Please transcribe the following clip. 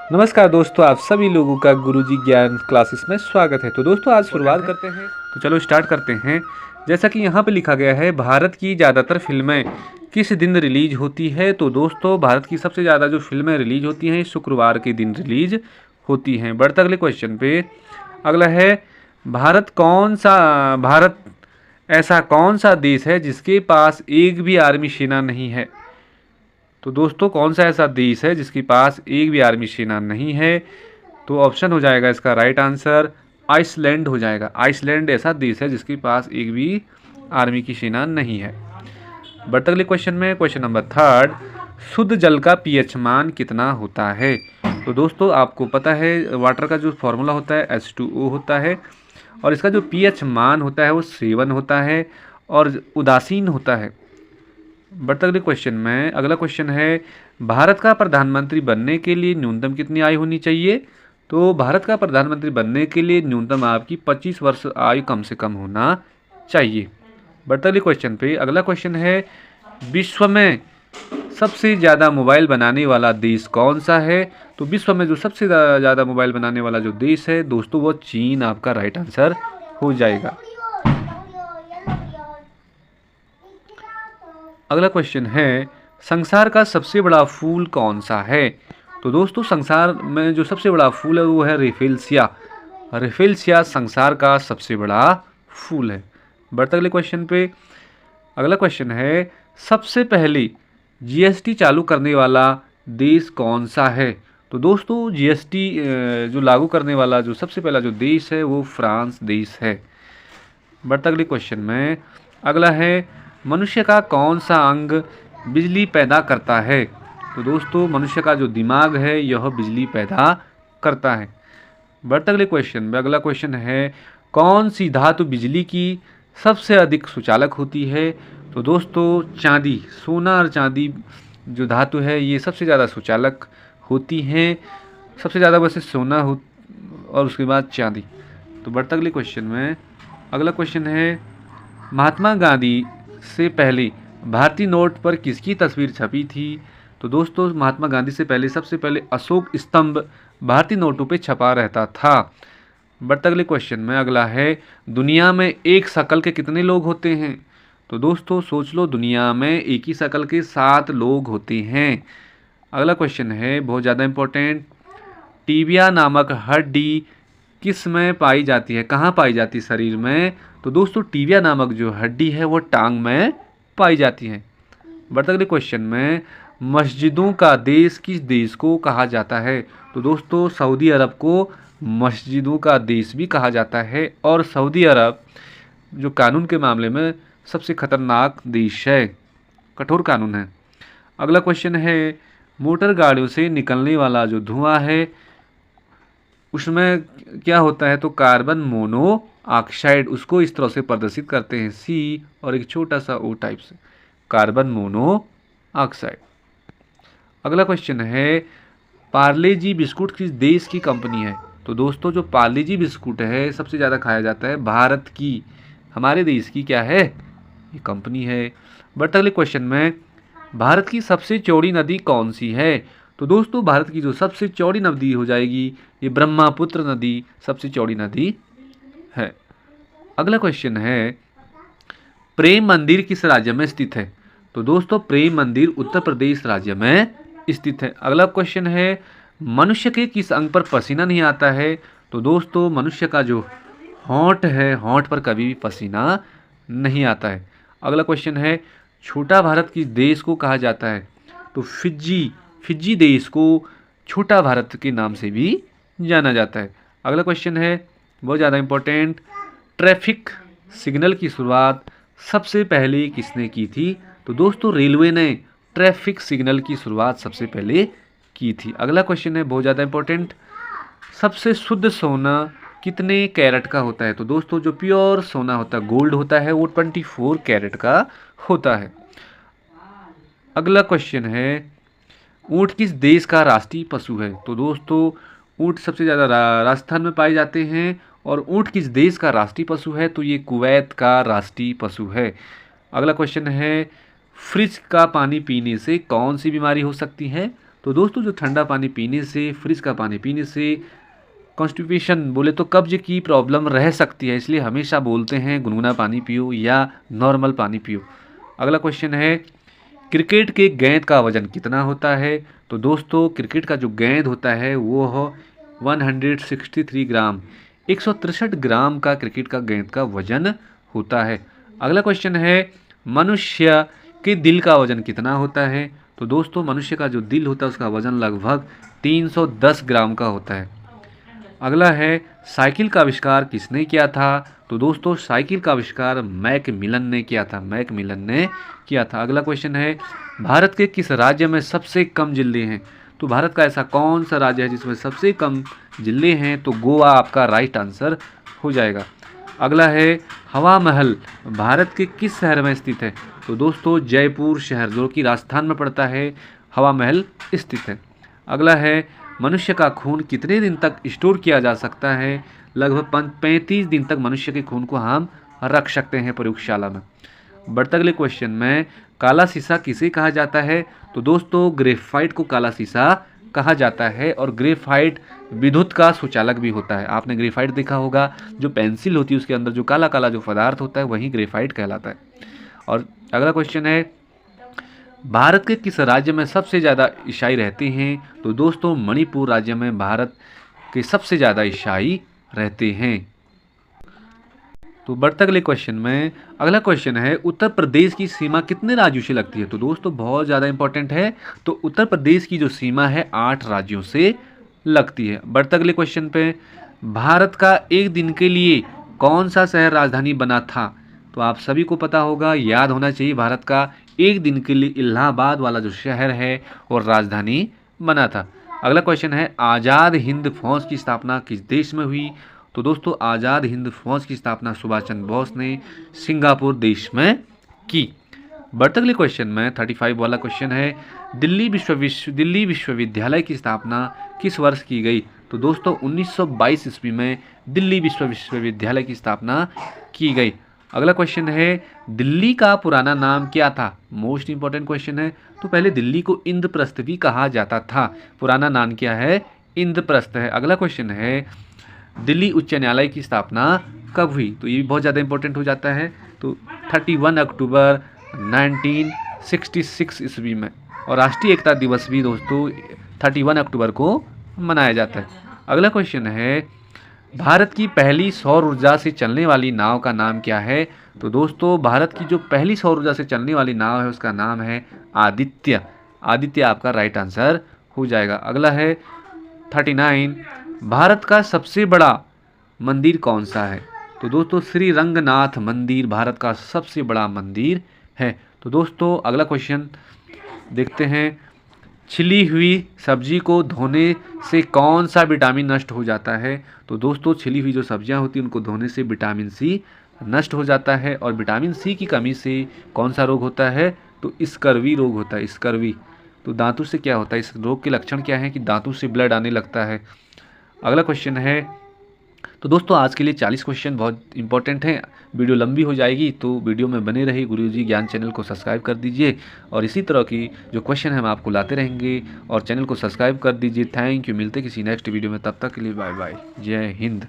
नमस्कार दोस्तों, आप सभी लोगों का गुरुजी ज्ञान क्लासेस में स्वागत है। तो दोस्तों आज शुरुआत करते हैं। तो चलो स्टार्ट करते हैं। जैसा कि यहाँ पे लिखा गया है, भारत की ज़्यादातर फिल्में किस दिन रिलीज होती है। तो दोस्तों भारत की सबसे ज़्यादा जो फिल्में रिलीज होती हैं शुक्रवार के दिन रिलीज होती हैं। बढ़ते अगले क्वेश्चन पे। अगला है, भारत ऐसा कौन सा देश है जिसके पास एक भी आर्मी सेना नहीं है। तो दोस्तों कौन सा ऐसा देश है जिसके पास एक भी आर्मी सेना नहीं है। तो ऑप्शन हो जाएगा इसका राइट आंसर आइसलैंड हो जाएगा। आइसलैंड ऐसा देश है जिसके पास एक भी आर्मी की सेना नहीं है। बढ़ते अगले क्वेश्चन में, क्वेश्चन नंबर 3, शुद्ध जल का पीएच मान कितना होता है। तो दोस्तों आपको पता है वाटर का जो फॉर्मूला होता है H2O होता है, और इसका जो पीएच मान होता है वो 7 होता है और उदासीन होता है। बढ़ते अगले क्वेश्चन में, अगला क्वेश्चन है, भारत का प्रधानमंत्री बनने के लिए न्यूनतम कितनी आयु होनी चाहिए। तो भारत का प्रधानमंत्री बनने के लिए न्यूनतम आपकी 25 वर्ष आयु कम से कम होना चाहिए। बढ़ते अगले क्वेश्चन पे, अगला क्वेश्चन है, विश्व में सबसे ज़्यादा मोबाइल बनाने वाला देश कौन सा है। तो विश्व में जो सबसे ज़्यादा मोबाइल बनाने वाला जो देश है दोस्तों वो चीन आपका राइट आंसर हो जाएगा। अगला क्वेश्चन है, संसार का सबसे बड़ा फूल कौन सा है। तो दोस्तों संसार में जो सबसे बड़ा फूल है वो है रेफेलसिया। रेफेलसिया संसार का सबसे बड़ा फूल है। बढ़ते अगले क्वेश्चन पे, अगला क्वेश्चन है, सबसे पहले जीएसटी चालू करने वाला देश कौन सा है। तो दोस्तों जीएसटी जो लागू करने वाला जो सबसे पहला जो देश है वो फ्रांस देश है। बढ़ते अगले क्वेश्चन में, अगला है, मनुष्य का कौन सा अंग बिजली पैदा करता है। तो दोस्तों मनुष्य का जो दिमाग है यह बिजली पैदा करता है। बढ़ते अगले क्वेश्चन में, अगला क्वेश्चन है, कौन सी धातु बिजली की सबसे अधिक सुचालक होती है। तो दोस्तों चांदी, सोना और चांदी जो धातु है ये सबसे ज़्यादा सुचालक होती हैं। सबसे ज़्यादा वैसे सोना हो और उसके बाद चांदी। तो बढ़ते अगले क्वेश्चन में, अगला क्वेश्चन है, महात्मा गांधी से पहले भारतीय नोट पर किसकी तस्वीर छपी थी। तो दोस्तों महात्मा गांधी से पहले सबसे पहले अशोक स्तंभ भारतीय नोटों पे छपा रहता था। बढ़ते अगले क्वेश्चन में, अगला है, दुनिया में एक शक्ल के कितने लोग होते हैं। तो दोस्तों सोच लो, दुनिया में एक ही शक्ल के 7 लोग होते हैं। अगला क्वेश्चन है बहुत ज़्यादा इम्पोर्टेंट, टीबिया नामक हड्डी किस में पाई जाती है, कहाँ पाई जाती है शरीर में। तो दोस्तों टीबिया नामक जो हड्डी है वो टांग में पाई जाती है। बढ़ते अगले क्वेश्चन में, मस्जिदों का देश किस देश को कहा जाता है। तो दोस्तों सऊदी अरब को मस्जिदों का देश भी कहा जाता है, और सऊदी अरब जो कानून के मामले में सबसे खतरनाक देश है, कठोर कानून है। अगला क्वेश्चन है, मोटर गाड़ियों से निकलने वाला जो धुआं है उसमें क्या होता है। तो कार्बन मोनोऑक्साइड, उसको इस तरह से प्रदर्शित करते हैं सी और एक छोटा सा ओ टाइप से, कार्बन मोनोऑक्साइड। अगला क्वेश्चन है, पार्ले जी बिस्कुट किस देश की कंपनी है। तो दोस्तों जो पार्ले जी बिस्कुट है सबसे ज़्यादा खाया जाता है भारत की, हमारे देश की क्या है, ये कंपनी है। बट अगले क्वेश्चन में, भारत की सबसे चौड़ी नदी कौन सी है। तो दोस्तों भारत की जो सबसे चौड़ी नदी हो जाएगी ये ब्रह्मपुत्र नदी सबसे चौड़ी नदी है। अगला क्वेश्चन है, प्रेम मंदिर किस राज्य में स्थित है। तो दोस्तों प्रेम मंदिर उत्तर प्रदेश राज्य में स्थित है। अगला क्वेश्चन है, मनुष्य के किस अंग पर पसीना नहीं आता है। तो दोस्तों मनुष्य का जो होंठ है, होंठ पर कभी भी पसीना नहीं आता है। अगला क्वेश्चन है, छोटा भारत किस देश को कहा जाता है। तो फिजी देश को छोटा भारत के नाम से भी जाना जाता है। अगला क्वेश्चन है बहुत ज़्यादा इम्पोर्टेंट, ट्रैफिक सिग्नल की शुरुआत सबसे पहले किसने की थी। तो दोस्तों रेलवे ने ट्रैफिक सिग्नल की शुरुआत सबसे पहले की थी। अगला क्वेश्चन है बहुत ज़्यादा इम्पोर्टेंट, सबसे शुद्ध सोना कितने कैरेट का होता है। तो दोस्तों जो प्योर सोना होता है, गोल्ड होता है, वो 24 कैरेट का होता है। अगला क्वेश्चन है, ऊँट किस देश का राष्ट्रीय पशु है। तो दोस्तों ऊँट सबसे ज़्यादा राजस्थान में पाए जाते हैं, और ऊँट किस देश का राष्ट्रीय पशु है। तो ये कुवैत का राष्ट्रीय पशु है। अगला क्वेश्चन है, फ्रिज का पानी पीने से कौन सी बीमारी हो सकती है। तो दोस्तों जो ठंडा पानी पीने से, फ्रिज का पानी पीने से कॉन्स्टिपेशन बोले तो कब्ज की प्रॉब्लम रह सकती है, इसलिए हमेशा बोलते हैं गुनगुना पानी पियो या नॉर्मल पानी पियो। अगला क्वेश्चन है क्रिकेट के गेंद का वजन कितना होता है? तो दोस्तों क्रिकेट का जो गेंद होता है वो हो 163 ग्राम, 163 ग्राम का क्रिकेट का गेंद का वजन होता है। अगला क्वेश्चन है मनुष्य के दिल का वजन कितना होता है? तो दोस्तों मनुष्य का जो दिल होता है उसका वजन लगभग 310 ग्राम का होता है। अगला है साइकिल का आविष्कार किसने किया था? तो दोस्तों साइकिल का आविष्कार मैकमिलन ने किया था, मैकमिलन ने किया था। अगला क्वेश्चन है भारत के किस राज्य में सबसे कम जिले हैं? तो भारत का ऐसा कौन सा राज्य है जिसमें सबसे कम जिले हैं? तो गोवा आपका राइट आंसर हो जाएगा। अगला है हवा महल भारत के किस शहर में स्थित है? तो दोस्तों जयपुर शहर जो कि राजस्थान में पड़ता है, हवा महल स्थित है। अगला है मनुष्य का खून कितने दिन तक स्टोर किया जा सकता है? लगभग 35 दिन तक मनुष्य के खून को हम रख सकते हैं प्रयोगशाला में। बढ़ते अगले क्वेश्चन में काला शीशा किसे कहा जाता है? तो दोस्तों ग्रेफाइट को काला शीशा कहा जाता है और ग्रेफाइट विद्युत का सुचालक भी होता है। आपने ग्रेफाइट देखा होगा, जो पेंसिल होती है उसके अंदर जो काला काला जो पदार्थ होता है वही ग्रेफाइट कहलाता है। और अगला क्वेश्चन है भारत के किस राज्य में सबसे ज़्यादा ईसाई रहते हैं? तो दोस्तों मणिपुर राज्य में भारत के सबसे ज़्यादा ईसाई रहते हैं। तो बढ़ते अगले क्वेश्चन में अगला क्वेश्चन है उत्तर प्रदेश की सीमा कितने राज्यों से लगती है? तो दोस्तों बहुत ज़्यादा इंपॉर्टेंट है। तो उत्तर प्रदेश की जो सीमा है 8 राज्यों से लगती है। बढ़ते अगले क्वेश्चन पे भारत का एक दिन के लिए कौन सा शहर राजधानी बना था? तो आप सभी को पता होगा, याद होना चाहिए, भारत का एक दिन के लिए इलाहाबाद वाला जो शहर है और राजधानी बना था। अगला क्वेश्चन है आज़ाद हिंद फौज की स्थापना किस देश में हुई? तो दोस्तों आज़ाद हिंद फौज की स्थापना सुभाष चंद्र बोस ने सिंगापुर देश में की। बढ़ते अगले क्वेश्चन में 35 वाला क्वेश्चन है दिल्ली विश्वविद्यालय की स्थापना किस वर्ष की गई? तो दोस्तों 1922 ईस्वी में दिल्ली विश्वविद्यालय की स्थापना की गई। अगला क्वेश्चन है दिल्ली का पुराना नाम क्या था? मोस्ट इंपॉर्टेंट क्वेश्चन है। तो पहले दिल्ली को इंद्रप्रस्थ भी कहा जाता था, पुराना नाम क्या है? इंद्रप्रस्थ है। अगला क्वेश्चन है दिल्ली उच्च न्यायालय की स्थापना कब हुई? तो ये भी बहुत ज़्यादा इंपॉर्टेंट हो जाता है। तो 31 अक्टूबर 1966 ईस्वी में। और राष्ट्रीय एकता दिवस भी दोस्तों 31 अक्टूबर को मनाया जाता है। अगला क्वेश्चन है भारत की पहली सौर ऊर्जा से चलने वाली नाव का नाम क्या है? तो दोस्तों भारत की जो पहली सौर ऊर्जा से चलने वाली नाव है उसका नाम है आदित्य। आदित्य आपका राइट आंसर हो जाएगा। अगला है 39 भारत का सबसे बड़ा मंदिर कौन सा है? तो दोस्तों श्री रंगनाथ मंदिर भारत का सबसे बड़ा मंदिर है। तो दोस्तों अगला क्वेश्चन देखते हैं छिली हुई सब्जी को धोने से कौन सा विटामिन नष्ट हो जाता है? तो दोस्तों छिली हुई जो सब्जियां होती हैं उनको धोने से विटामिन सी नष्ट हो जाता है और विटामिन सी की कमी से कौन सा रोग होता है? तो स्कर्वी रोग होता है, स्कर्वी। तो दांतों से क्या होता है? इस रोग के लक्षण क्या है कि दांतों से ब्लड आने लगता है। अगला क्वेश्चन है तो दोस्तों आज के लिए 40 क्वेश्चन बहुत इंपॉर्टेंट हैं। वीडियो लंबी हो जाएगी तो वीडियो में बने रहिए। गुरुजी ज्ञान चैनल को सब्सक्राइब कर दीजिए और इसी तरह की जो क्वेश्चन है हम आपको लाते रहेंगे और चैनल को सब्सक्राइब कर दीजिए। Thank you. मिलते किसी नेक्स्ट वीडियो में, तब तक के लिए बाय बाय। जय हिंद।